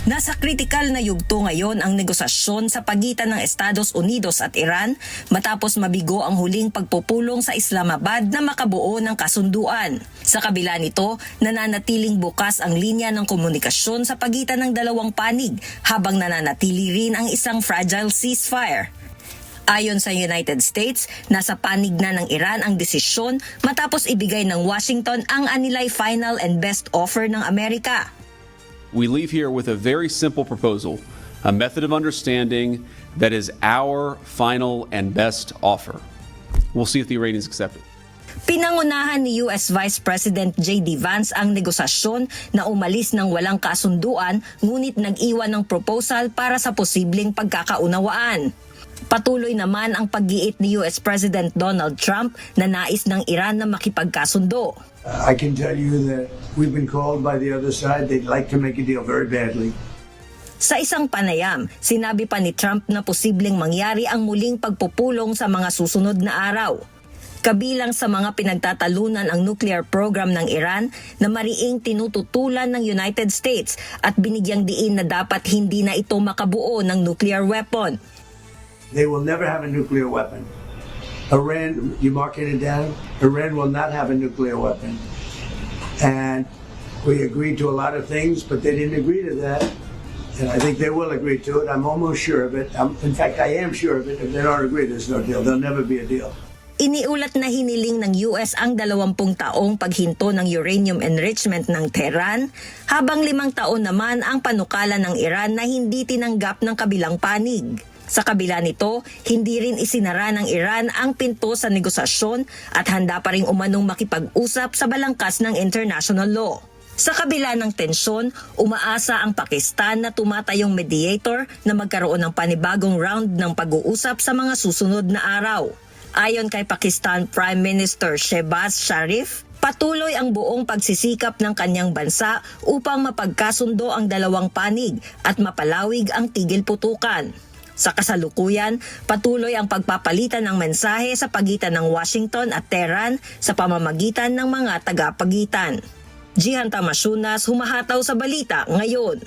Nasa kritikal na yugto ngayon ang negosasyon sa pagitan ng Estados Unidos at Iran matapos mabigo ang huling pagpupulong sa Islamabad na makabuo ng kasunduan. Sa kabila nito, nananatiling bukas ang linya ng komunikasyon sa pagitan ng dalawang panig habang nananatili rin ang isang fragile ceasefire. Ayon sa United States, nasa panig na ng Iran ang desisyon matapos ibigay ng Washington ang anilay final and best offer ng Amerika. We leave here with a very simple proposal, a method of understanding that is our final and best offer. We'll see if the Iranians accept it. Pinangunahan ni US Vice President J.D. Vance ang negosasyon na umalis ng walang kasunduan ngunit nag-iwan ng proposal para sa posibleng pagkakaunawaan. Patuloy naman ang paggiit ni US President Donald Trump na nais ng Iran na makipagkasundo. I can tell you that we've been called by the other side. They'd like to make a deal very badly. Sa isang panayam, sinabi pa ni Trump na posibleng mangyari ang muling pagpupulong sa mga susunod na araw. Kabilang sa mga pinagtatalunan ang nuclear program ng Iran na mariing tinututulan ng United States at binigyang diin na dapat hindi na ito makabuo ng nuclear weapon. They will never have a nuclear weapon. Iran, you marking it down? Iran will not have a nuclear weapon. And we agreed to a lot of things, but they didn't agree to that. And I think they will agree to it. I'm almost sure of it. In fact, I am sure of it. If they don't agree, there's no deal. There'll never be a deal. Iniulat na hiniling ng US ang 20 taong paghinto ng uranium enrichment ng Tehran, habang 5 taon naman ang panukala ng Iran na hindi tinanggap ng kabilang panig. Sa kabila nito, hindi rin isinara ng Iran ang pinto sa negosasyon at handa pa rin umanong makipag-usap sa balangkas ng international law. Sa kabila ng tensyon, umaasa ang Pakistan na tumatayong mediator na magkaroon ng panibagong round ng pag-uusap sa mga susunod na araw. Ayon kay Pakistan Prime Minister Shehbaz Sharif, patuloy ang buong pagsisikap ng kanyang bansa upang mapagkasundo ang dalawang panig at mapalawig ang tigil putukan. Sa kasalukuyan, patuloy ang pagpapalitan ng mensahe sa pagitan ng Washington at Tehran sa pamamagitan ng mga tagapagitan. Jihan Tamasunas, humahataw sa balita ngayon.